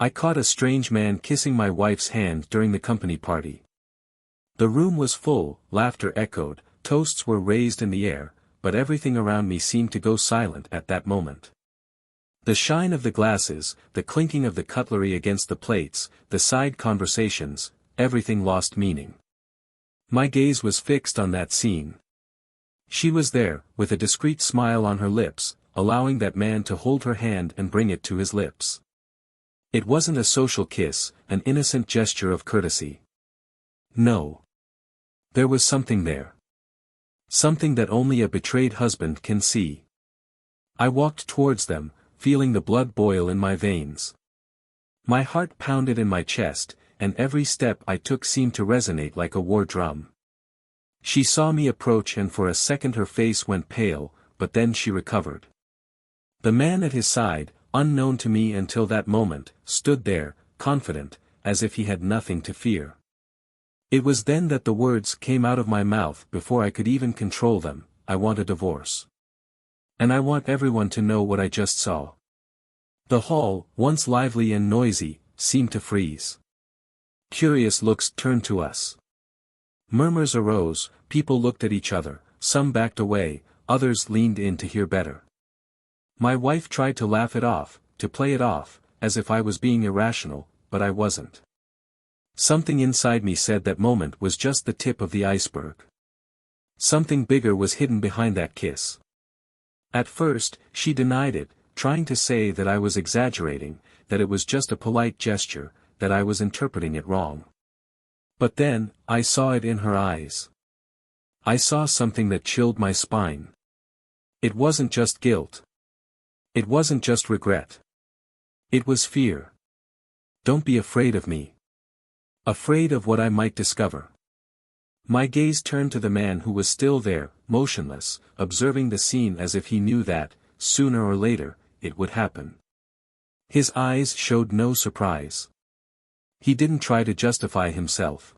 I caught a strange man kissing my wife's hand during the company party. The room was full, laughter echoed, toasts were raised in the air, but everything around me seemed to go silent at that moment. The shine of the glasses, the clinking of the cutlery against the plates, the side conversations, everything lost meaning. My gaze was fixed on that scene. She was there, with a discreet smile on her lips, allowing that man to hold her hand and bring it to his lips. It wasn't a social kiss, an innocent gesture of courtesy. No. There was something there. Something that only a betrayed husband can see. I walked towards them, feeling the blood boil in my veins. My heart pounded in my chest, and every step I took seemed to resonate like a war drum. She saw me approach and for a second her face went pale, but then she recovered. The man at his side, unknown to me until that moment, stood there, confident, as if he had nothing to fear. It was then that the words came out of my mouth before I could even control them: I want a divorce. And I want everyone to know what I just saw. The hall, once lively and noisy, seemed to freeze. Curious looks turned to us. Murmurs arose, people looked at each other, some backed away, others leaned in to hear better. My wife tried to laugh it off, to play it off, as if I was being irrational, but I wasn't. Something inside me said that moment was just the tip of the iceberg. Something bigger was hidden behind that kiss. At first, she denied it, trying to say that I was exaggerating, that it was just a polite gesture, that I was interpreting it wrong. But then, I saw it in her eyes. I saw something that chilled my spine. It wasn't just guilt. It wasn't just regret. It was fear. Don't be afraid of me. Afraid of what I might discover. My gaze turned to the man who was still there, motionless, observing the scene as if he knew that, sooner or later, it would happen. His eyes showed no surprise. He didn't try to justify himself.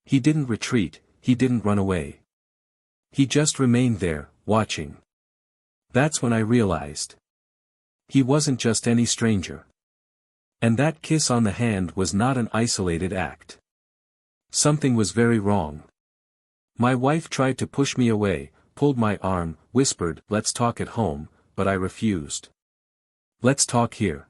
He didn't retreat, he didn't run away. He just remained there, watching. That's when I realized. He wasn't just any stranger. And that kiss on the hand was not an isolated act. Something was very wrong. My wife tried to push me away, pulled my arm, whispered, "Let's talk at home," but I refused. "Let's talk here.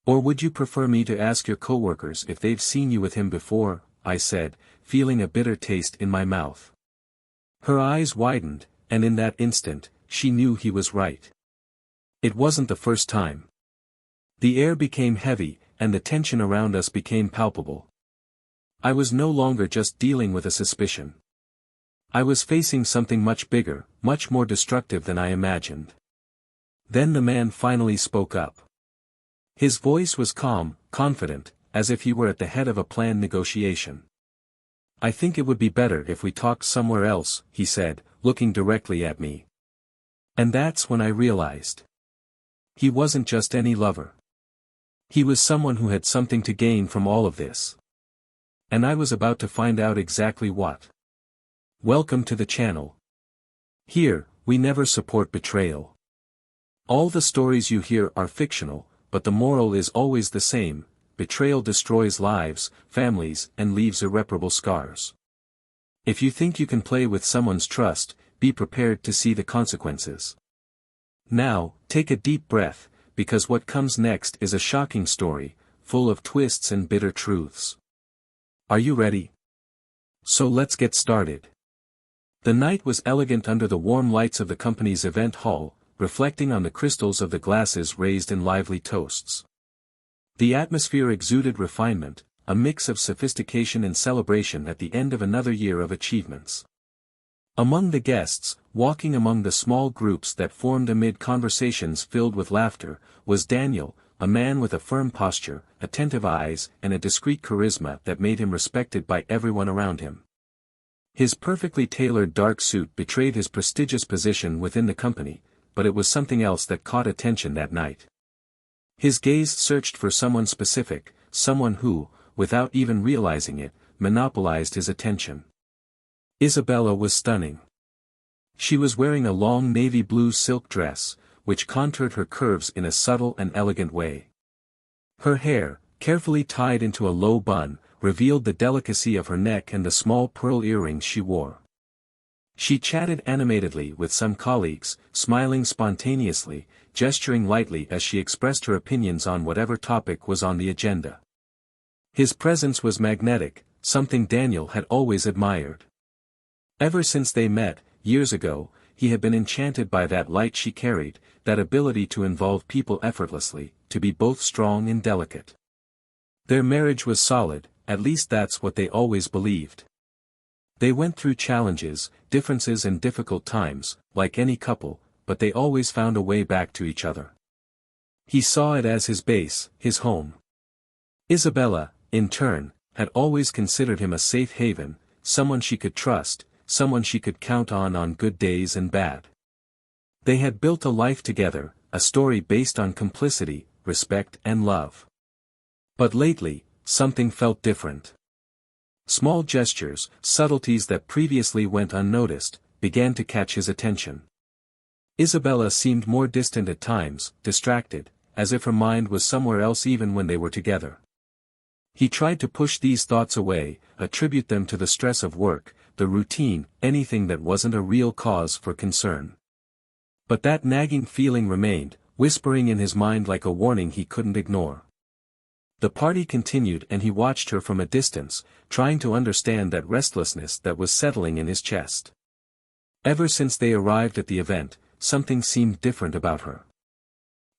Or would you prefer me to ask your coworkers if they've seen you with him before?" I said, feeling a bitter taste in my mouth. Her eyes widened, and in that instant, she knew he was right. It wasn't the first time. The air became heavy, and the tension around us became palpable. I was no longer just dealing with a suspicion. I was facing something much bigger, much more destructive than I imagined. Then the man finally spoke up. His voice was calm, confident, as if he were at the head of a planned negotiation. "I think it would be better if we talked somewhere else," he said, looking directly at me. And that's when I realized. He wasn't just any lover. He was someone who had something to gain from all of this. And I was about to find out exactly what. Welcome to the channel. Here, we never support betrayal. All the stories you hear are fictional, but the moral is always the same: betrayal destroys lives, families, and leaves irreparable scars. If you think you can play with someone's trust, be prepared to see the consequences. Now, take a deep breath, because what comes next is a shocking story, full of twists and bitter truths. Are you ready? So let's get started. The night was elegant under the warm lights of the company's event hall, reflecting on the crystals of the glasses raised in lively toasts. The atmosphere exuded refinement, a mix of sophistication and celebration at the end of another year of achievements. Among the guests, walking among the small groups that formed amid conversations filled with laughter, was Daniel, a man with a firm posture, attentive eyes, and a discreet charisma that made him respected by everyone around him. His perfectly tailored dark suit betrayed his prestigious position within the company, but it was something else that caught attention that night. His gaze searched for someone specific, someone who, without even realizing it, monopolized his attention. Isabella was stunning. She was wearing a long navy blue silk dress, which contoured her curves in a subtle and elegant way. Her hair, carefully tied into a low bun, revealed the delicacy of her neck and the small pearl earrings she wore. She chatted animatedly with some colleagues, smiling spontaneously, gesturing lightly as she expressed her opinions on whatever topic was on the agenda. His presence was magnetic, something Daniel had always admired. Ever since they met, years ago, he had been enchanted by that light she carried, that ability to involve people effortlessly, to be both strong and delicate. Their marriage was solid, at least that's what they always believed. They went through challenges, differences and difficult times, like any couple, but they always found a way back to each other. He saw it as his base, his home. Isabella, in turn, had always considered him a safe haven, someone she could trust, someone she could count on good days and bad. They had built a life together, a story based on complicity, respect and love. But lately, something felt different. Small gestures, subtleties that previously went unnoticed, began to catch his attention. Isabella seemed more distant at times, distracted, as if her mind was somewhere else even when they were together. He tried to push these thoughts away, attribute them to the stress of work, the routine, anything that wasn't a real cause for concern. But that nagging feeling remained, whispering in his mind like a warning he couldn't ignore. The party continued and he watched her from a distance, trying to understand that restlessness that was settling in his chest. Ever since they arrived at the event, something seemed different about her.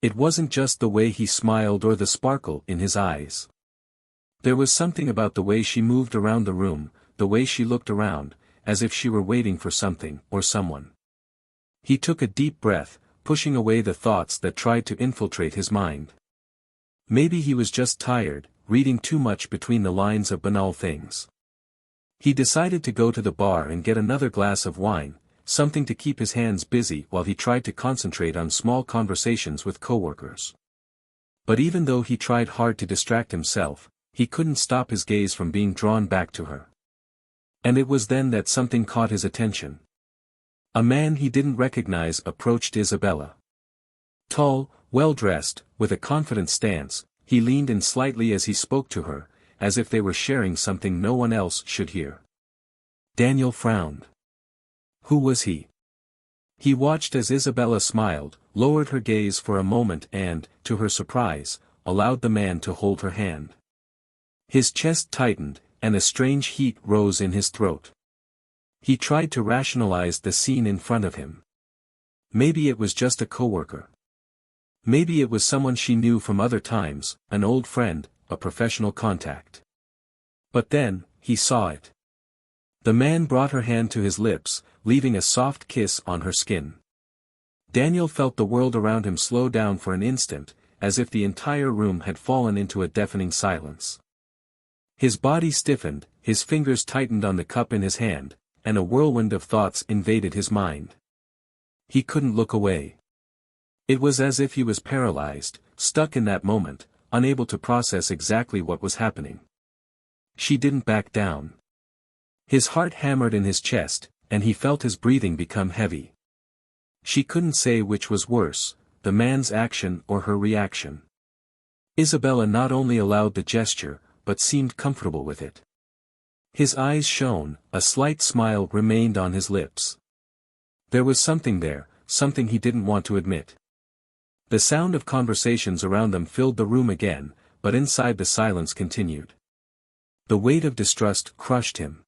It wasn't just the way he smiled or the sparkle in his eyes. There was something about the way she moved around the room, the way she looked around, as if she were waiting for something or someone. He took a deep breath, pushing away the thoughts that tried to infiltrate his mind. Maybe he was just tired, reading too much between the lines of banal things. He decided to go to the bar and get another glass of wine, something to keep his hands busy while he tried to concentrate on small conversations with coworkers. But even though he tried hard to distract himself, he couldn't stop his gaze from being drawn back to her. And it was then that something caught his attention. A man he didn't recognize approached Isabella. Tall, well-dressed, with a confident stance, he leaned in slightly as he spoke to her, as if they were sharing something no one else should hear. Daniel frowned. Who was he? He watched as Isabella smiled, lowered her gaze for a moment and, to her surprise, allowed the man to hold her hand. His chest tightened, and a strange heat rose in his throat. He tried to rationalize the scene in front of him. Maybe it was just a coworker. Maybe it was someone she knew from other times, an old friend, a professional contact. But then, he saw it. The man brought her hand to his lips, leaving a soft kiss on her skin. Daniel felt the world around him slow down for an instant, as if the entire room had fallen into a deafening silence. His body stiffened, his fingers tightened on the cup in his hand, and a whirlwind of thoughts invaded his mind. He couldn't look away. It was as if he was paralyzed, stuck in that moment, unable to process exactly what was happening. She didn't back down. His heart hammered in his chest, and he felt his breathing become heavy. She couldn't say which was worse, the man's action or her reaction. Isabella not only allowed the gesture, but seemed comfortable with it. His eyes shone, a slight smile remained on his lips. There was something there, something he didn't want to admit. The sound of conversations around them filled the room again, but inside the silence continued. The weight of distrust crushed him.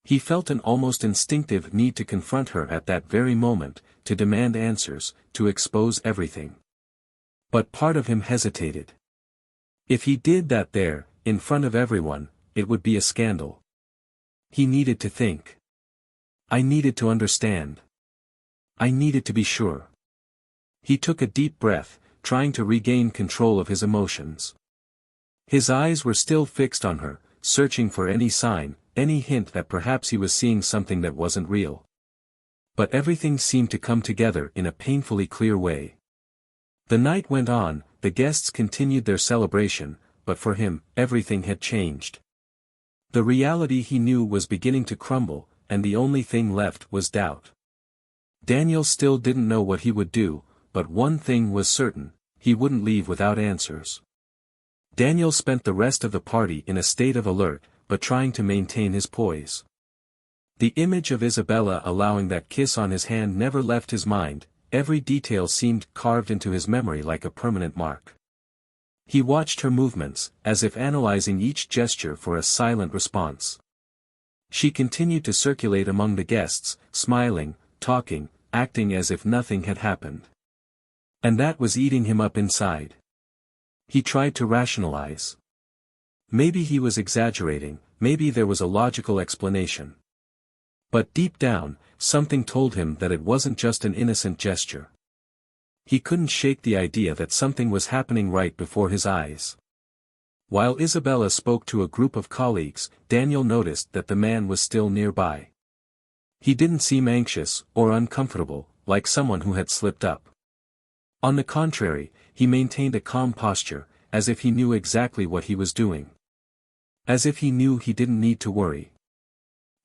He felt an almost instinctive need to confront her at that very moment, to demand answers, to expose everything. But part of him hesitated. If he did that there, in front of everyone, it would be a scandal. He needed to think. I needed to understand. I needed to be sure. He took a deep breath, trying to regain control of his emotions. His eyes were still fixed on her, searching for any sign, any hint that perhaps he was seeing something that wasn't real. But everything seemed to come together in a painfully clear way. The night went on, the guests continued their celebration, but for him, everything had changed. The reality he knew was beginning to crumble, and the only thing left was doubt. Daniel still didn't know what he would do, but one thing was certain, he wouldn't leave without answers. Daniel spent the rest of the party in a state of alert, but trying to maintain his poise. The image of Isabella allowing that kiss on his hand never left his mind, every detail seemed carved into his memory like a permanent mark. He watched her movements, as if analyzing each gesture for a silent response. She continued to circulate among the guests, smiling, talking, acting as if nothing had happened. And that was eating him up inside. He tried to rationalize. Maybe he was exaggerating, maybe there was a logical explanation. But deep down, something told him that it wasn't just an innocent gesture. He couldn't shake the idea that something was happening right before his eyes. While Isabella spoke to a group of colleagues, Daniel noticed that the man was still nearby. He didn't seem anxious, or uncomfortable, like someone who had slipped up. On the contrary, he maintained a calm posture, as if he knew exactly what he was doing. As if he knew he didn't need to worry.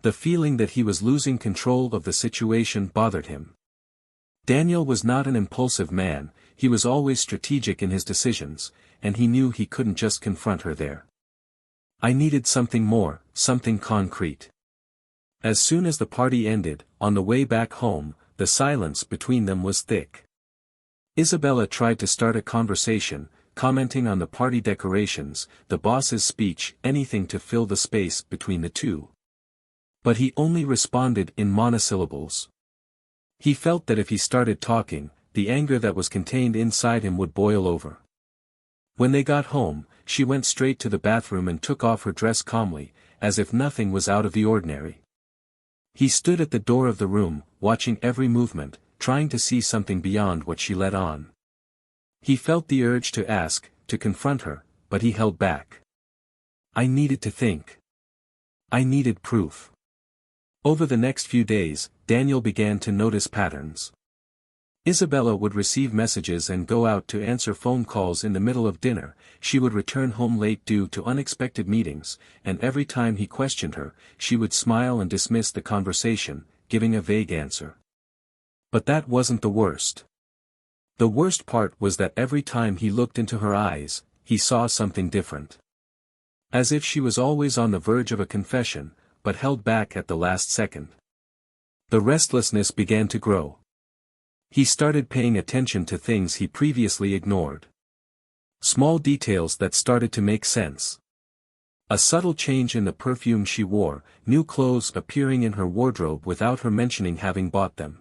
The feeling that he was losing control of the situation bothered him. Daniel was not an impulsive man, he was always strategic in his decisions, and he knew he couldn't just confront her there. I needed something more, something concrete. As soon as the party ended, on the way back home, the silence between them was thick. Isabella tried to start a conversation, commenting on the party decorations, the boss's speech, anything to fill the space between the two. But he only responded in monosyllables. He felt that if he started talking, the anger that was contained inside him would boil over. When they got home, she went straight to the bathroom and took off her dress calmly, as if nothing was out of the ordinary. He stood at the door of the room, watching every movement, trying to see something beyond what she let on. He felt the urge to ask, to confront her, but he held back. I needed to think. I needed proof. Over the next few days, Daniel began to notice patterns. Isabella would receive messages and go out to answer phone calls in the middle of dinner, she would return home late due to unexpected meetings, and every time he questioned her, she would smile and dismiss the conversation, giving a vague answer. But that wasn't the worst. The worst part was that every time he looked into her eyes, he saw something different. As if she was always on the verge of a confession, but held back at the last second. The restlessness began to grow. He started paying attention to things he previously ignored. Small details that started to make sense. A subtle change in the perfume she wore, new clothes appearing in her wardrobe without her mentioning having bought them.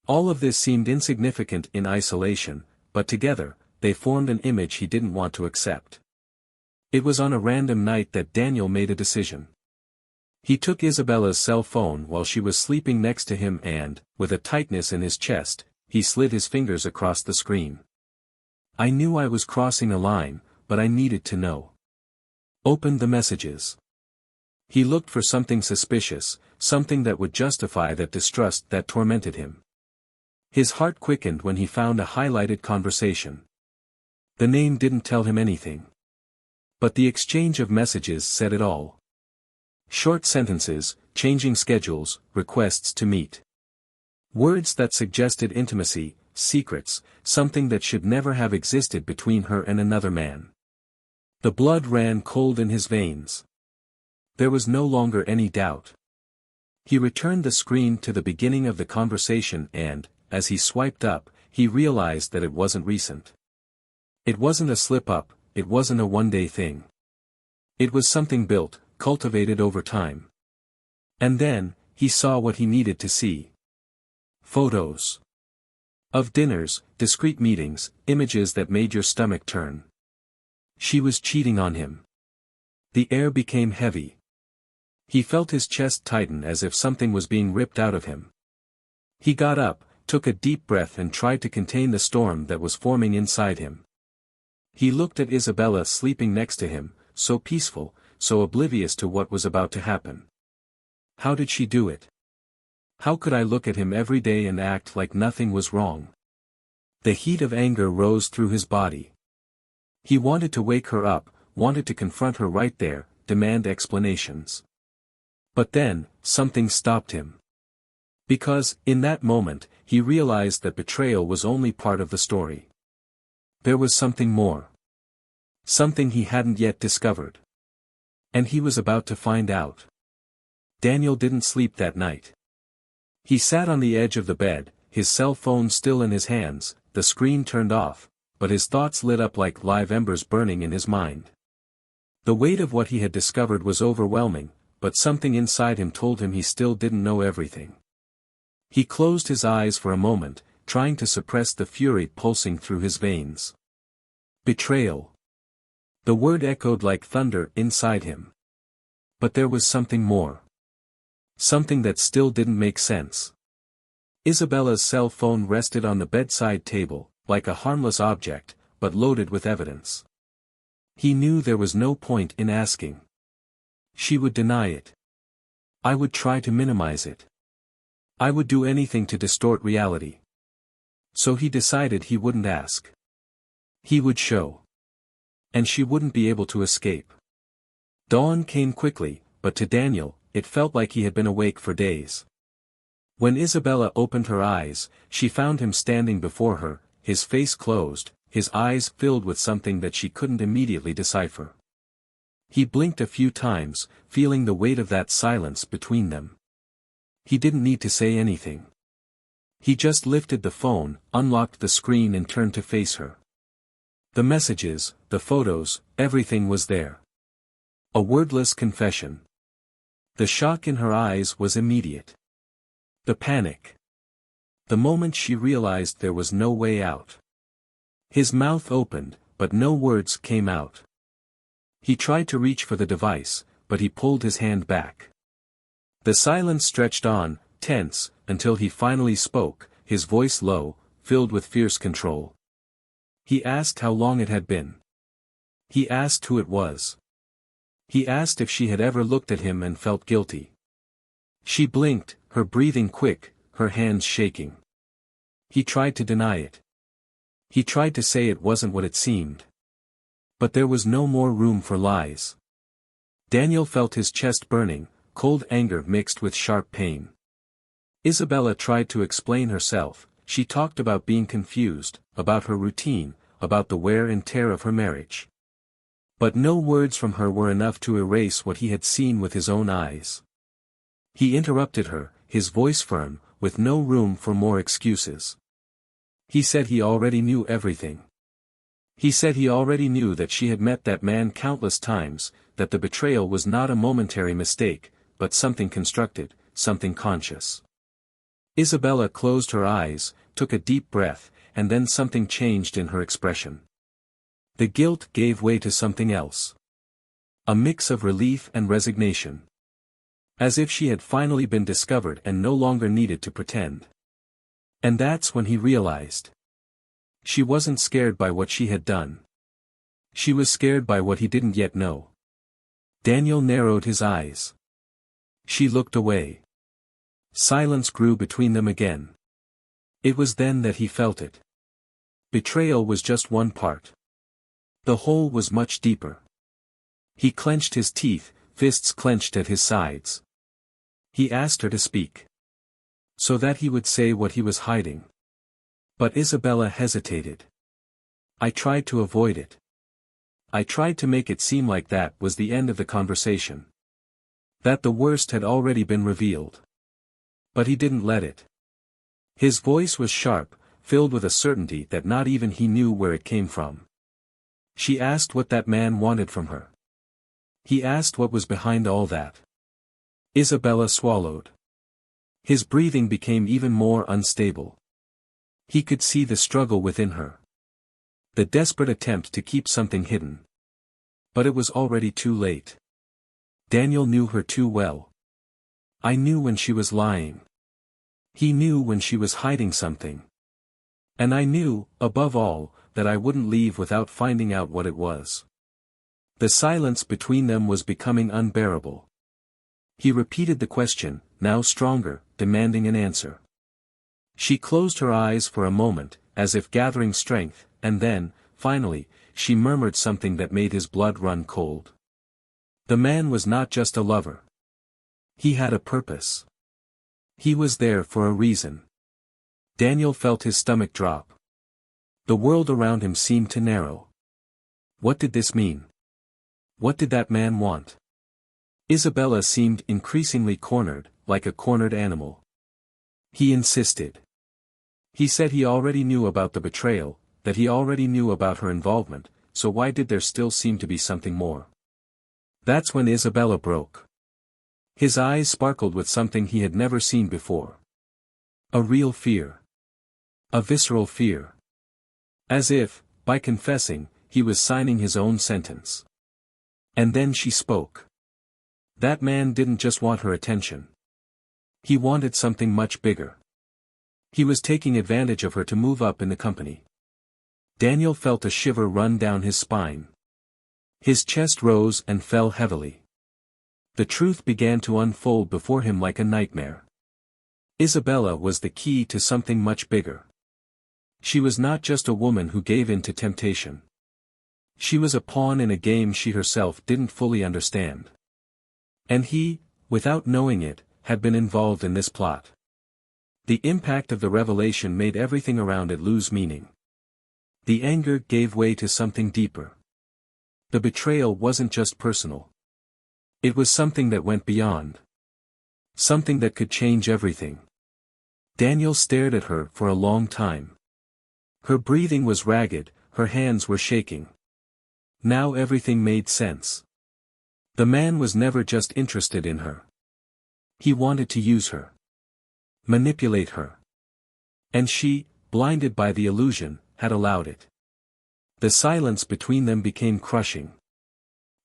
All of this seemed insignificant in isolation, but together, they formed an image he didn't want to accept. It was on a random night that Daniel made a decision. He took Isabella's cell phone while she was sleeping next to him and, with a tightness in his chest, he slid his fingers across the screen. I knew I was crossing a line, but I needed to know. Opened the messages. He looked for something suspicious, something that would justify that distrust that tormented him. His heart quickened when he found a highlighted conversation. The name didn't tell him anything. But the exchange of messages said it all. Short sentences, changing schedules, requests to meet. Words that suggested intimacy, secrets, something that should never have existed between her and another man. The blood ran cold in his veins. There was no longer any doubt. He returned the screen to the beginning of the conversation and, as he swiped up, he realized that it wasn't recent. It wasn't a slip-up, it wasn't a one-day thing. It was something built, cultivated over time. And then, he saw what he needed to see. Photos. Of dinners, discreet meetings, images that made your stomach turn. She was cheating on him. The air became heavy. He felt his chest tighten as if something was being ripped out of him. He got up, took a deep breath and tried to contain the storm that was forming inside him. He looked at Isabella sleeping next to him, so peaceful, so oblivious to what was about to happen. How did she do it? How could I look at him every day and act like nothing was wrong? The heat of anger rose through his body. He wanted to wake her up, wanted to confront her right there, demand explanations. But then, something stopped him. Because, in that moment, he realized that betrayal was only part of the story. There was something more. Something he hadn't yet discovered. And he was about to find out. Daniel didn't sleep that night. He sat on the edge of the bed, his cell phone still in his hands, the screen turned off, but his thoughts lit up like live embers burning in his mind. The weight of what he had discovered was overwhelming, but something inside him told him he still didn't know everything. He closed his eyes for a moment, trying to suppress the fury pulsing through his veins. Betrayal. The word echoed like thunder inside him. But there was something more. Something that still didn't make sense. Isabella's cell phone rested on the bedside table, like a harmless object, but loaded with evidence. He knew there was no point in asking. She would deny it. I would try to minimize it. I would do anything to distort reality. So he decided he wouldn't ask. He would show. And she wouldn't be able to escape. Dawn came quickly, but to Daniel, it felt like he had been awake for days. When Isabella opened her eyes, she found him standing before her, his face closed, his eyes filled with something that she couldn't immediately decipher. He blinked a few times, feeling the weight of that silence between them. He didn't need to say anything. He just lifted the phone, unlocked the screen and turned to face her. The messages, the photos, everything was there. A wordless confession. The shock in her eyes was immediate. The panic. The moment she realized there was no way out. His mouth opened, but no words came out. He tried to reach for the device, but he pulled his hand back. The silence stretched on, tense, until he finally spoke, his voice low, filled with fierce control. He asked how long it had been. He asked who it was. He asked if she had ever looked at him and felt guilty. She blinked, her breathing quick, her hands shaking. He tried to deny it. He tried to say it wasn't what it seemed. But there was no more room for lies. Daniel felt his chest burning, cold anger mixed with sharp pain. Isabella tried to explain herself. She talked about being confused, about her routine, about the wear and tear of her marriage. But no words from her were enough to erase what he had seen with his own eyes. He interrupted her, his voice firm, with no room for more excuses. He said he already knew everything. He said he already knew that she had met that man countless times, that the betrayal was not a momentary mistake, but something constructed, something conscious. Isabella closed her eyes, took a deep breath, and then something changed in her expression. The guilt gave way to something else. A mix of relief and resignation. As if she had finally been discovered and no longer needed to pretend. And that's when he realized. She wasn't scared by what she had done. She was scared by what he didn't yet know. Daniel narrowed his eyes. She looked away. Silence grew between them again. It was then that he felt it. Betrayal was just one part. The hole was much deeper. He clenched his teeth, fists clenched at his sides. He asked her to speak. So that he would say what he was hiding. But Isabella hesitated. I tried to avoid it. I tried to make it seem like that was the end of the conversation. That the worst had already been revealed. But he didn't let it. His voice was sharp, filled with a certainty that not even he knew where it came from. She asked what that man wanted from her. He asked what was behind all that. Isabella swallowed. His breathing became even more unstable. He could see the struggle within her. The desperate attempt to keep something hidden. But it was already too late. Daniel knew her too well. I knew when she was lying. He knew when she was hiding something. And I knew, above all, that I wouldn't leave without finding out what it was. The silence between them was becoming unbearable. He repeated the question, now stronger, demanding an answer. She closed her eyes for a moment, as if gathering strength, and then, finally, she murmured something that made his blood run cold. The man was not just a lover. He had a purpose. He was there for a reason. Daniel felt his stomach drop. The world around him seemed to narrow. What did this mean? What did that man want? Isabella seemed increasingly cornered, like a cornered animal. He insisted. He said he already knew about the betrayal, that he already knew about her involvement, so why did there still seem to be something more? That's when Isabella broke. His eyes sparkled with something he had never seen before. A real fear. A visceral fear. As if, by confessing, he was signing his own sentence. And then she spoke. That man didn't just want her attention. He wanted something much bigger. He was taking advantage of her to move up in the company. Daniel felt a shiver run down his spine. His chest rose and fell heavily. The truth began to unfold before him like a nightmare. Isabella was the key to something much bigger. She was not just a woman who gave in to temptation. She was a pawn in a game she herself didn't fully understand. And he, without knowing it, had been involved in this plot. The impact of the revelation made everything around it lose meaning. The anger gave way to something deeper. The betrayal wasn't just personal. It was something that went beyond. Something that could change everything. Daniel stared at her for a long time. Her breathing was ragged, her hands were shaking. Now everything made sense. The man was never just interested in her. He wanted to use her. Manipulate her. And she, blinded by the illusion, had allowed it. The silence between them became crushing.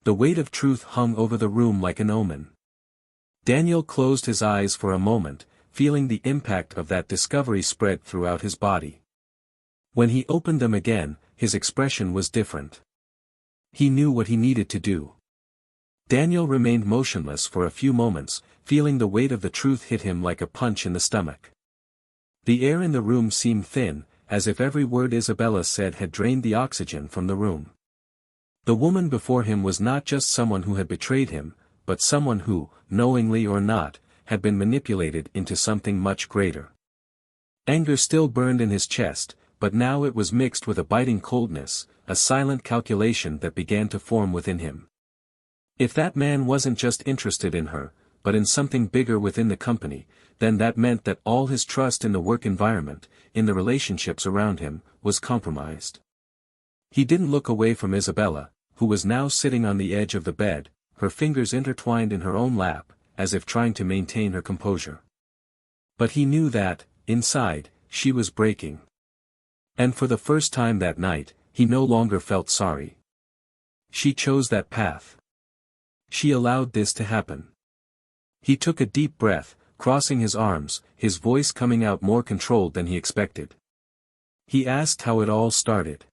The weight of truth hung over the room like an omen. Daniel closed his eyes for a moment, feeling the impact of that discovery spread throughout his body. When he opened them again, his expression was different. He knew what he needed to do. Daniel remained motionless for a few moments, feeling the weight of the truth hit him like a punch in the stomach. The air in the room seemed thin, as if every word Isabella said had drained the oxygen from the room. The woman before him was not just someone who had betrayed him, but someone who, knowingly or not, had been manipulated into something much greater. Anger still burned in his chest, but now it was mixed with a biting coldness, a silent calculation that began to form within him. If that man wasn't just interested in her, but in something bigger within the company, then that meant that all his trust in the work environment, in the relationships around him, was compromised. He didn't look away from Isabella, who was now sitting on the edge of the bed, her fingers intertwined in her own lap, as if trying to maintain her composure. But he knew that, inside, she was breaking. And for the first time that night, he no longer felt sorry. She chose that path. She allowed this to happen. He took a deep breath, crossing his arms, his voice coming out more controlled than he expected. He asked how it all started.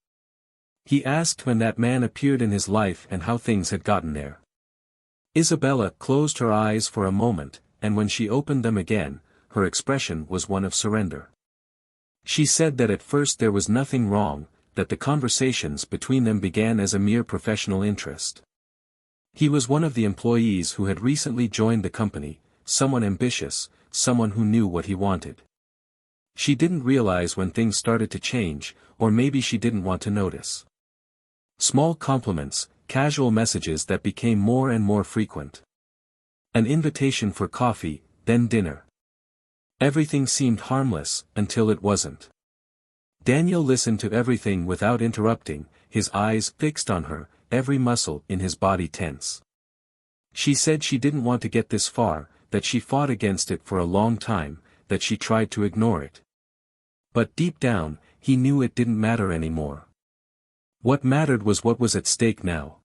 He asked when that man appeared in his life and how things had gotten there. Isabella closed her eyes for a moment, and when she opened them again, her expression was one of surrender. She said that at first there was nothing wrong, that the conversations between them began as a mere professional interest. He was one of the employees who had recently joined the company, someone ambitious, someone who knew what he wanted. She didn't realize when things started to change, or maybe she didn't want to notice. Small compliments, casual messages that became more and more frequent. An invitation for coffee, then dinner. Everything seemed harmless, until it wasn't. Daniel listened to everything without interrupting, his eyes fixed on her, every muscle in his body tense. She said she didn't want to get this far, that she fought against it for a long time, that she tried to ignore it. But deep down, he knew it didn't matter anymore. What mattered was what was at stake now.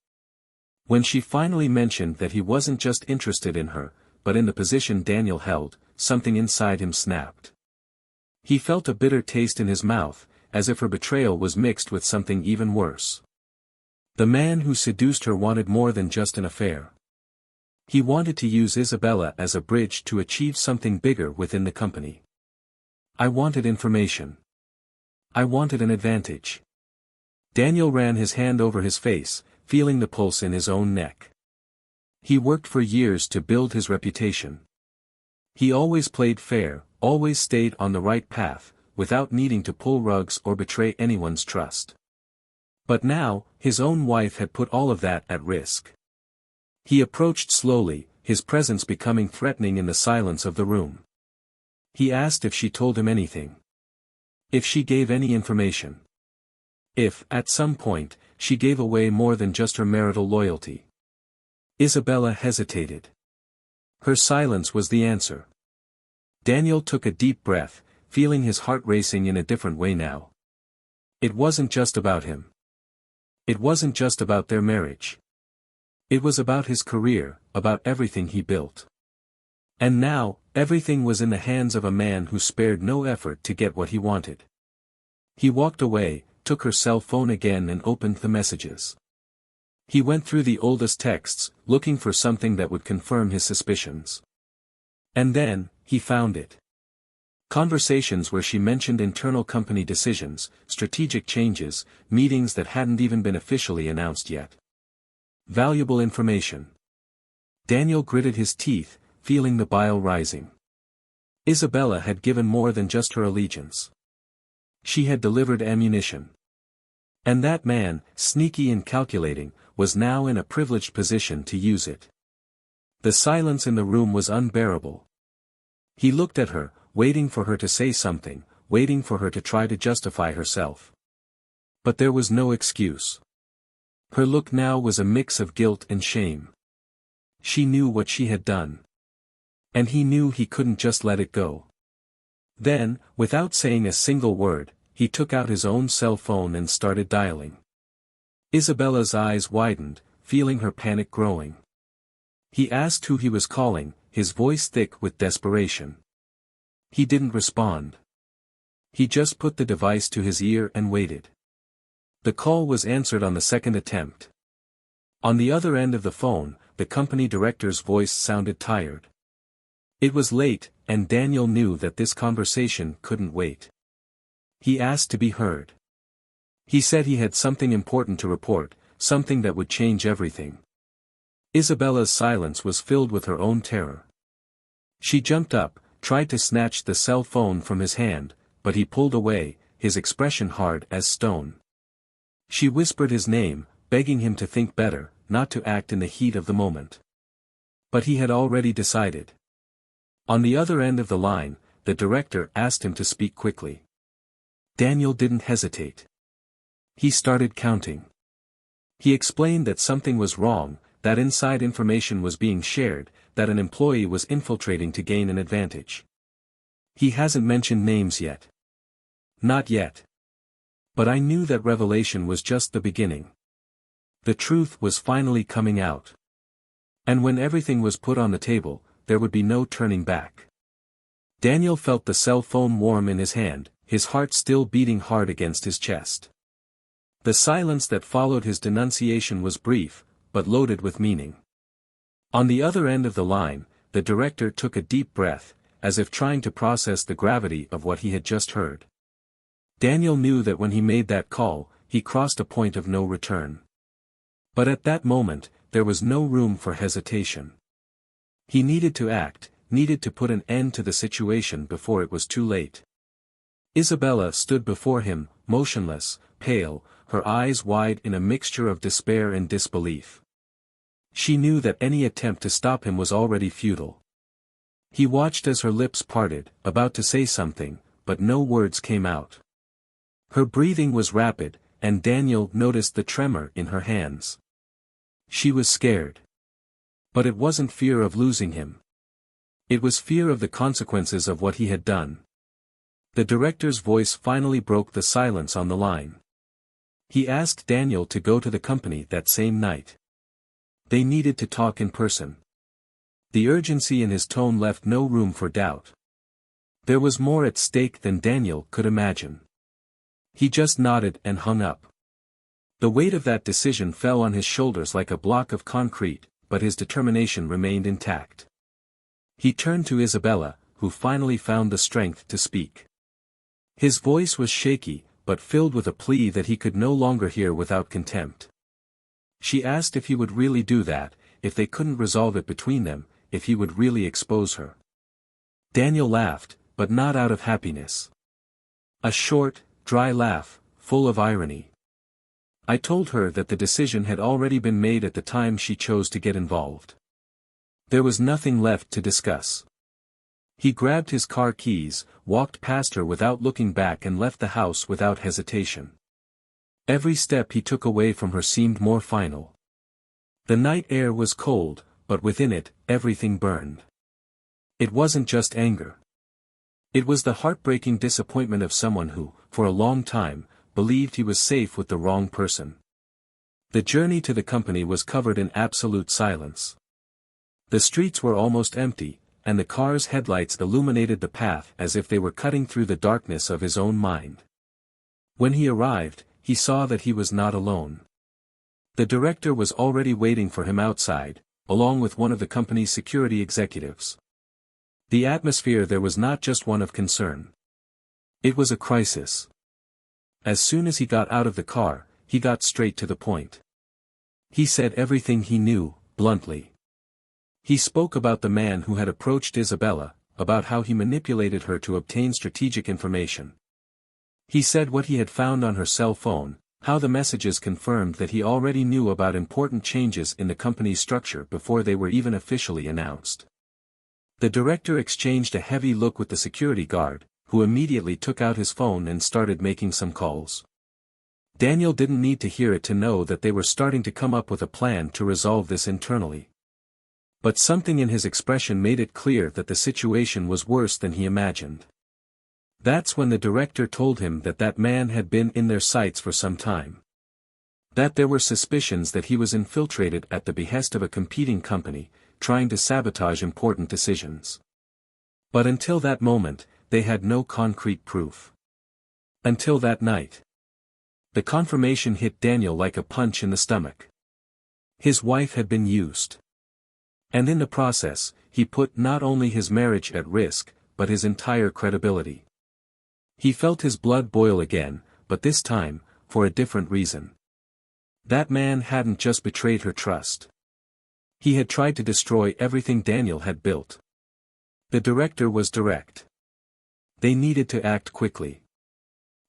When she finally mentioned that he wasn't just interested in her, but in the position Daniel held, something inside him snapped. He felt a bitter taste in his mouth, as if her betrayal was mixed with something even worse. The man who seduced her wanted more than just an affair. He wanted to use Isabella as a bridge to achieve something bigger within the company. I wanted information. I wanted an advantage. Daniel ran his hand over his face, feeling the pulse in his own neck. He worked for years to build his reputation. He always played fair, always stayed on the right path, without needing to pull rugs or betray anyone's trust. But now, his own wife had put all of that at risk. He approached slowly, his presence becoming threatening in the silence of the room. He asked if she told him anything. If she gave any information. If, at some point, she gave away more than just her marital loyalty. Isabella hesitated. Her silence was the answer. Daniel took a deep breath, feeling his heart racing in a different way now. It wasn't just about him. It wasn't just about their marriage. It was about his career, about everything he built. And now, everything was in the hands of a man who spared no effort to get what he wanted. He walked away, took her cell phone again and opened the messages. He went through the oldest texts, looking for something that would confirm his suspicions. And then, he found it. Conversations where she mentioned internal company decisions, strategic changes, meetings that hadn't even been officially announced yet. Valuable information. Daniel gritted his teeth, feeling the bile rising. Isabella had given more than just her allegiance. She had delivered ammunition. And that man, sneaky and calculating, was now in a privileged position to use it. The silence in the room was unbearable. He looked at her, waiting for her to say something, waiting for her to try to justify herself. But there was no excuse. Her look now was a mix of guilt and shame. She knew what she had done. And he knew he couldn't just let it go. Then, without saying a single word, he took out his own cell phone and started dialing. Isabella's eyes widened, feeling her panic growing. He asked who he was calling, his voice thick with desperation. He didn't respond. He just put the device to his ear and waited. The call was answered on the second attempt. On the other end of the phone, the company director's voice sounded tired. It was late, and Daniel knew that this conversation couldn't wait. He asked to be heard. He said he had something important to report, something that would change everything. Isabella's silence was filled with her own terror. She jumped up, tried to snatch the cell phone from his hand, but he pulled away, his expression hard as stone. She whispered his name, begging him to think better, not to act in the heat of the moment. But he had already decided. On the other end of the line, the director asked him to speak quickly. Daniel didn't hesitate. He started counting. He explained that something was wrong, that inside information was being shared, that an employee was infiltrating to gain an advantage. He hasn't mentioned names yet. Not yet. But I knew that revelation was just the beginning. The truth was finally coming out. And when everything was put on the table, there would be no turning back. Daniel felt the cell phone warm in his hand, his heart still beating hard against his chest. The silence that followed his denunciation was brief, but loaded with meaning. On the other end of the line, the director took a deep breath, as if trying to process the gravity of what he had just heard. Daniel knew that when he made that call, he crossed a point of no return. But at that moment, there was no room for hesitation. He needed to act, needed to put an end to the situation before it was too late. Isabella stood before him, motionless, pale, her eyes wide in a mixture of despair and disbelief. She knew that any attempt to stop him was already futile. He watched as her lips parted, about to say something, but no words came out. Her breathing was rapid, and Daniel noticed the tremor in her hands. She was scared. But it wasn't fear of losing him. It was fear of the consequences of what he had done. The director's voice finally broke the silence on the line. He asked Daniel to go to the company that same night. They needed to talk in person. The urgency in his tone left no room for doubt. There was more at stake than Daniel could imagine. He just nodded and hung up. The weight of that decision fell on his shoulders like a block of concrete, but his determination remained intact. He turned to Isabella, who finally found the strength to speak. His voice was shaky, but filled with a plea that he could no longer hear without contempt. She asked if he would really do that, if they couldn't resolve it between them, if he would really expose her. Daniel laughed, but not out of happiness. A short, dry laugh, full of irony. I told her that the decision had already been made at the time she chose to get involved. There was nothing left to discuss. He grabbed his car keys, walked past her without looking back and left the house without hesitation. Every step he took away from her seemed more final. The night air was cold, but within it, everything burned. It wasn't just anger. It was the heartbreaking disappointment of someone who, for a long time, believed he was safe with the wrong person. The journey to the company was covered in absolute silence. The streets were almost empty, and the car's headlights illuminated the path as if they were cutting through the darkness of his own mind. When he arrived, he saw that he was not alone. The director was already waiting for him outside, along with one of the company's security executives. The atmosphere there was not just one of concern. It was a crisis. As soon as he got out of the car, he got straight to the point. He said everything he knew, bluntly. He spoke about the man who had approached Isabella, about how he manipulated her to obtain strategic information. He said what he had found on her cell phone, how the messages confirmed that he already knew about important changes in the company's structure before they were even officially announced. The director exchanged a heavy look with the security guard, who immediately took out his phone and started making some calls. Daniel didn't need to hear it to know that they were starting to come up with a plan to resolve this internally. But something in his expression made it clear that the situation was worse than he imagined. That's when the director told him that that man had been in their sights for some time. That there were suspicions that he was infiltrated at the behest of a competing company, trying to sabotage important decisions. But until that moment, they had no concrete proof. Until that night. The confirmation hit Daniel like a punch in the stomach. His wife had been used. And in the process, he put not only his marriage at risk, but his entire credibility. He felt his blood boil again, but this time, for a different reason. That man hadn't just betrayed her trust. He had tried to destroy everything Daniel had built. The director was direct. They needed to act quickly.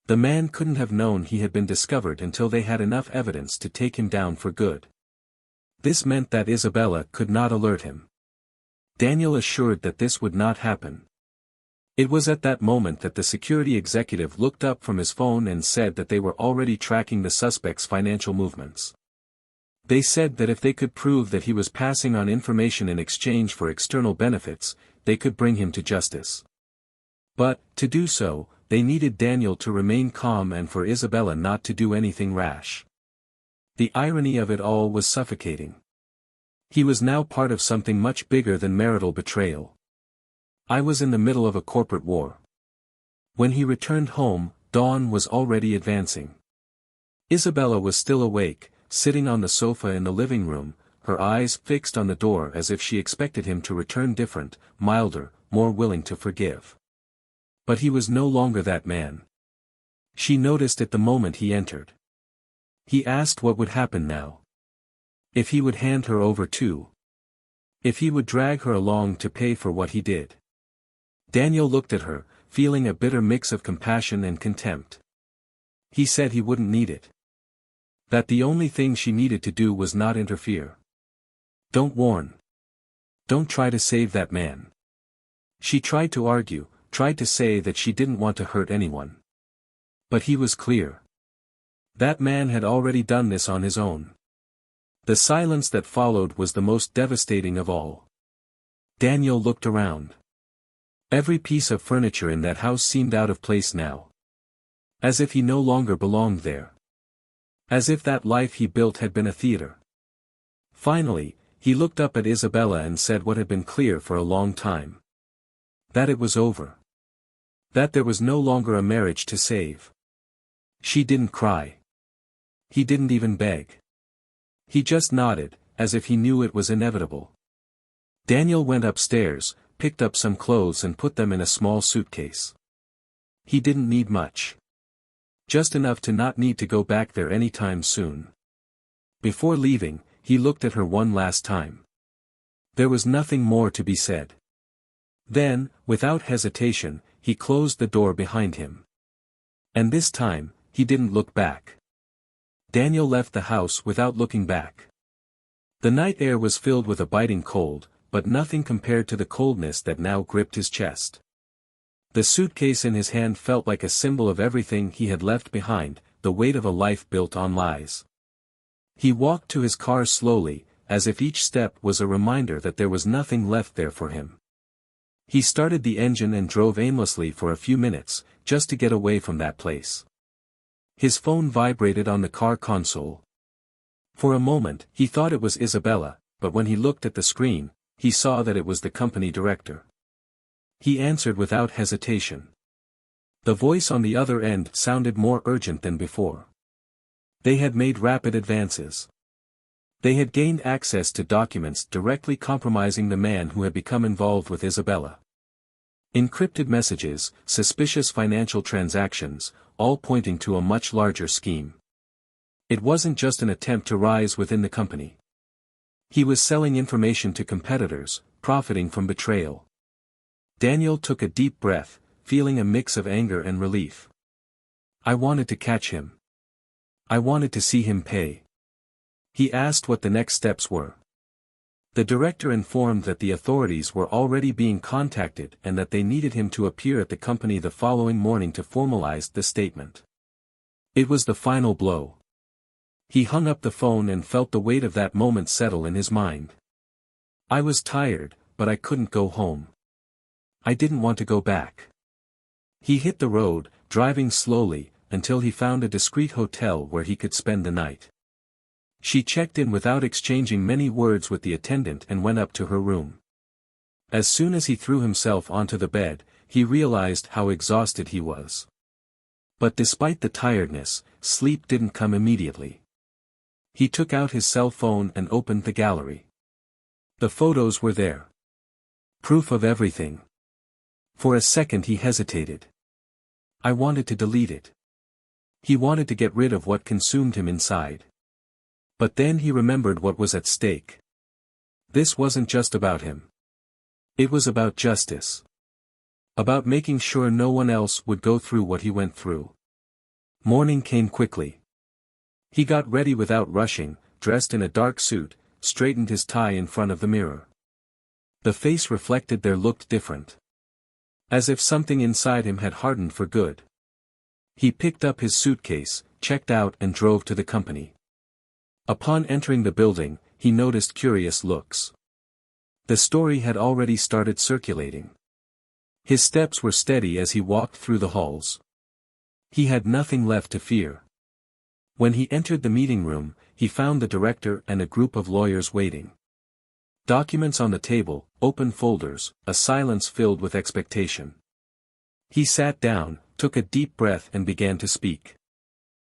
The man couldn't have known he had been discovered until they had enough evidence to take him down for good. This meant that Isabella could not alert him. Daniel assured that this would not happen. It was at that moment that the security executive looked up from his phone and said that they were already tracking the suspect's financial movements. They said that if they could prove that he was passing on information in exchange for external benefits, they could bring him to justice. But, to do so, they needed Daniel to remain calm and for Isabella not to do anything rash. The irony of it all was suffocating. He was now part of something much bigger than marital betrayal. I was in the middle of a corporate war. When he returned home, dawn was already advancing. Isabella was still awake, sitting on the sofa in the living room, her eyes fixed on the door as if she expected him to return different, milder, more willing to forgive. But he was no longer that man. She noticed it the moment he entered. He asked what would happen now. If he would hand her over too. If he would drag her along to pay for what he did. Daniel looked at her, feeling a bitter mix of compassion and contempt. He said he wouldn't need it. That the only thing she needed to do was not interfere. Don't warn. Don't try to save that man. She tried to argue, tried to say that she didn't want to hurt anyone. But he was clear. That man had already done this on his own. The silence that followed was the most devastating of all. Daniel looked around. Every piece of furniture in that house seemed out of place now. As if he no longer belonged there. As if that life he built had been a theater. Finally, he looked up at Isabella and said what had been clear for a long time. That it was over. That there was no longer a marriage to save. She didn't cry. He didn't even beg. He just nodded, as if he knew it was inevitable. Daniel went upstairs, picked up some clothes and put them in a small suitcase. He didn't need much. Just enough to not need to go back there anytime soon. Before leaving, he looked at her one last time. There was nothing more to be said. Then, without hesitation, he closed the door behind him. And this time, he didn't look back. Daniel left the house without looking back. The night air was filled with a biting cold, but nothing compared to the coldness that now gripped his chest. The suitcase in his hand felt like a symbol of everything he had left behind, the weight of a life built on lies. He walked to his car slowly, as if each step was a reminder that there was nothing left there for him. He started the engine and drove aimlessly for a few minutes, just to get away from that place. His phone vibrated on the car console. For a moment, he thought it was Isabella, but when he looked at the screen, he saw that it was the company director. He answered without hesitation. The voice on the other end sounded more urgent than before. They had made rapid advances. They had gained access to documents directly compromising the man who had become involved with Isabella. Encrypted messages, suspicious financial transactions, all pointing to a much larger scheme. It wasn't just an attempt to rise within the company. He was selling information to competitors, profiting from betrayal. Daniel took a deep breath, feeling a mix of anger and relief. I wanted to catch him. I wanted to see him pay. He asked what the next steps were. The director informed that the authorities were already being contacted and that they needed him to appear at the company the following morning to formalize the statement. It was the final blow. He hung up the phone and felt the weight of that moment settle in his mind. I was tired, but I couldn't go home. I didn't want to go back. He hit the road, driving slowly, until he found a discreet hotel where he could spend the night. She checked in without exchanging many words with the attendant and went up to her room. As soon as he threw himself onto the bed, he realized how exhausted he was. But despite the tiredness, sleep didn't come immediately. He took out his cell phone and opened the gallery. The photos were there. Proof of everything. For a second he hesitated. I wanted to delete it. He wanted to get rid of what consumed him inside. But then he remembered what was at stake. This wasn't just about him. It was about justice. About making sure no one else would go through what he went through. Morning came quickly. He got ready without rushing, dressed in a dark suit, straightened his tie in front of the mirror. The face reflected there looked different. As if something inside him had hardened for good. He picked up his suitcase, checked out and drove to the company. Upon entering the building, he noticed curious looks. The story had already started circulating. His steps were steady as he walked through the halls. He had nothing left to fear. When he entered the meeting room, he found the director and a group of lawyers waiting. Documents on the table, open folders, a silence filled with expectation. He sat down, took a deep breath and began to speak.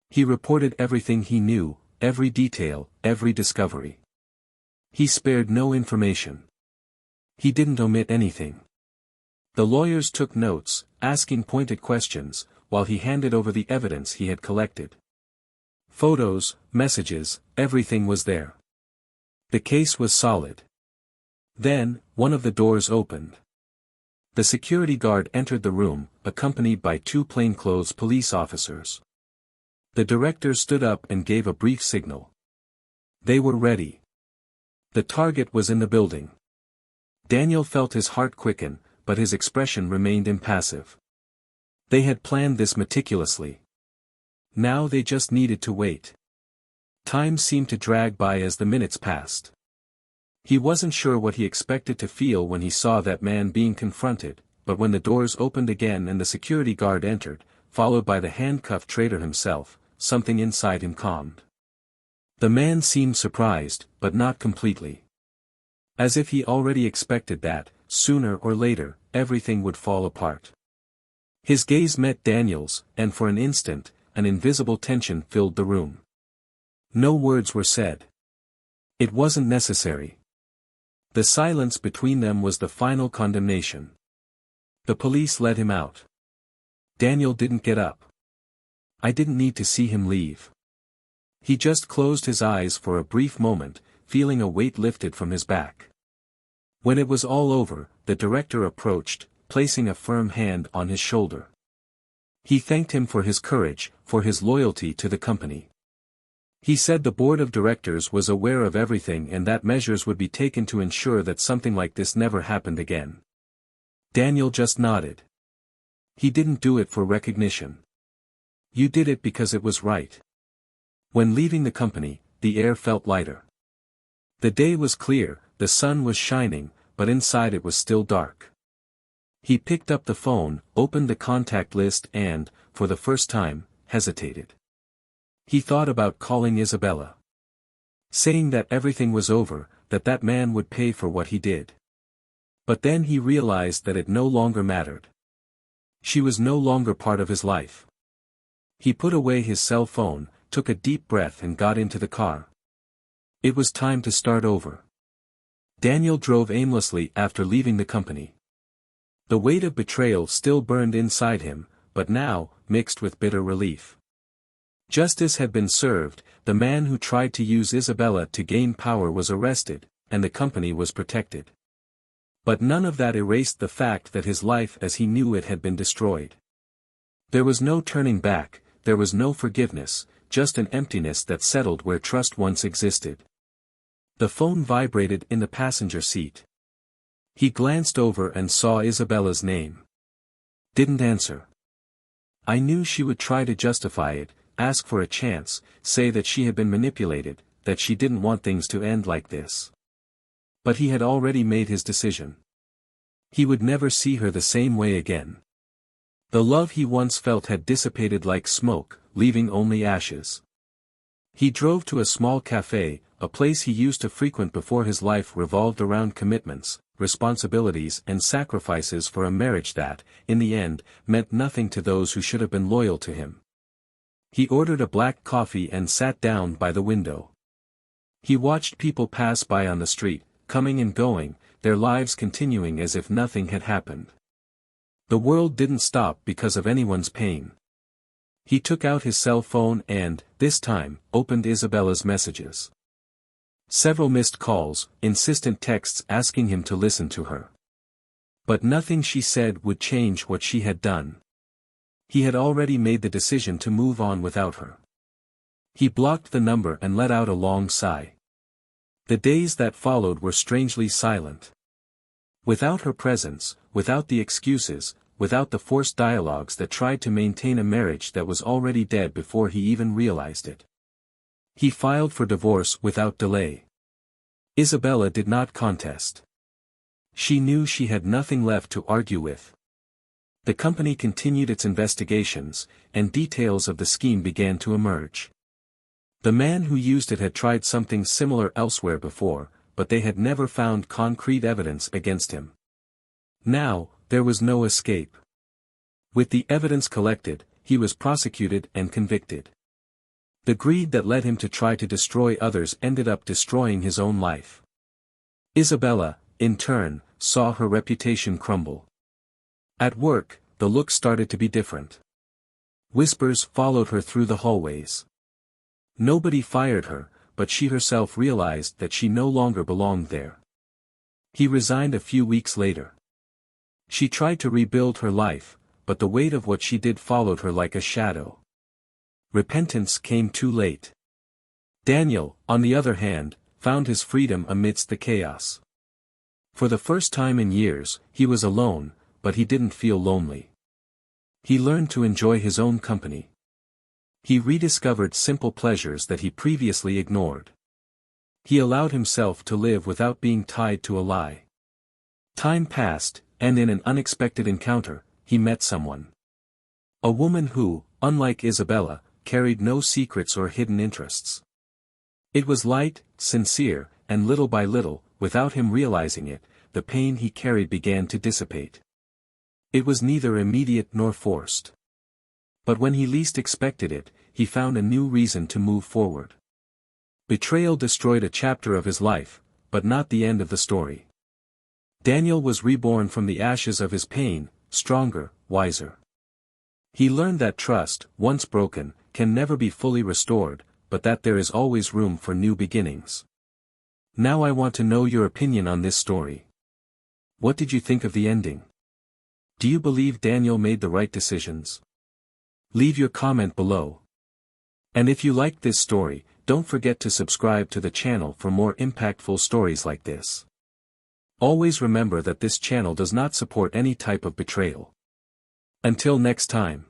He reported everything he knew, every detail, every discovery. He spared no information. He didn't omit anything. The lawyers took notes, asking pointed questions, while he handed over the evidence he had collected. Photos, messages, everything was there. The case was solid. Then, one of the doors opened. The security guard entered the room, accompanied by two plainclothes police officers. The director stood up and gave a brief signal. They were ready. The target was in the building. Daniel felt his heart quicken, but his expression remained impassive. They had planned this meticulously. Now they just needed to wait. Time seemed to drag by as the minutes passed. He wasn't sure what he expected to feel when he saw that man being confronted, but when the doors opened again and the security guard entered, followed by the handcuffed traitor himself, something inside him calmed. The man seemed surprised, but not completely. As if he already expected that, sooner or later, everything would fall apart. His gaze met Daniel's, and for an instant, an invisible tension filled the room. No words were said. It wasn't necessary. The silence between them was the final condemnation. The police let him out. Daniel didn't get up. I didn't need to see him leave. He just closed his eyes for a brief moment, feeling a weight lifted from his back. When it was all over, the director approached, placing a firm hand on his shoulder. He thanked him for his courage, for his loyalty to the company. He said the board of directors was aware of everything and that measures would be taken to ensure that something like this never happened again. Daniel just nodded. He didn't do it for recognition. You did it because it was right. When leaving the company, the air felt lighter. The day was clear, the sun was shining, but inside it was still dark. He picked up the phone, opened the contact list and, for the first time, hesitated. He thought about calling Isabella. Saying that everything was over, that that man would pay for what he did. But then he realized that it no longer mattered. She was no longer part of his life. He put away his cell phone, took a deep breath and got into the car. It was time to start over. Daniel drove aimlessly after leaving the company. The weight of betrayal still burned inside him, but now, mixed with bitter relief. Justice had been served, the man who tried to use Isabella to gain power was arrested, and the company was protected. But none of that erased the fact that his life as he knew it had been destroyed. There was no turning back, there was no forgiveness, just an emptiness that settled where trust once existed. The phone vibrated in the passenger seat. He glanced over and saw Isabella's name. Didn't answer. I knew she would try to justify it, ask for a chance, say that she had been manipulated, that she didn't want things to end like this. But he had already made his decision. He would never see her the same way again. The love he once felt had dissipated like smoke, leaving only ashes. He drove to a small cafe, a place he used to frequent before his life revolved around commitments, responsibilities and sacrifices for a marriage that, in the end, meant nothing to those who should have been loyal to him. He ordered a black coffee and sat down by the window. He watched people pass by on the street, coming and going, their lives continuing as if nothing had happened. The world didn't stop because of anyone's pain. He took out his cell phone and, this time, opened Isabella's messages. Several missed calls, insistent texts asking him to listen to her. But nothing she said would change what she had done. He had already made the decision to move on without her. He blocked the number and let out a long sigh. The days that followed were strangely silent. Without her presence, without the excuses, without the forced dialogues that tried to maintain a marriage that was already dead before he even realized it. He filed for divorce without delay. Isabella did not contest. She knew she had nothing left to argue with. The company continued its investigations, and details of the scheme began to emerge. The man who used it had tried something similar elsewhere before, but they had never found concrete evidence against him. Now, there was no escape. With the evidence collected, he was prosecuted and convicted. The greed that led him to try to destroy others ended up destroying his own life. Isabella, in turn, saw her reputation crumble. At work, the look started to be different. Whispers followed her through the hallways. Nobody fired her, but she herself realized that she no longer belonged there. He resigned a few weeks later. She tried to rebuild her life, but the weight of what she did followed her like a shadow. Repentance came too late. Daniel, on the other hand, found his freedom amidst the chaos. For the first time in years, he was alone, but he didn't feel lonely. He learned to enjoy his own company. He rediscovered simple pleasures that he previously ignored. He allowed himself to live without being tied to a lie. Time passed, and in an unexpected encounter, he met someone. A woman who, unlike Isabella, carried no secrets or hidden interests. It was light, sincere, and little by little, without him realizing it, the pain he carried began to dissipate. It was neither immediate nor forced. But when he least expected it, he found a new reason to move forward. Betrayal destroyed a chapter of his life, but not the end of the story. Daniel was reborn from the ashes of his pain, stronger, wiser. He learned that trust, once broken, can never be fully restored, but that there is always room for new beginnings. Now I want to know your opinion on this story. What did you think of the ending? Do you believe Daniel made the right decisions? Leave your comment below. And if you liked this story, don't forget to subscribe to the channel for more impactful stories like this. Always remember that this channel does not support any type of betrayal. Until next time.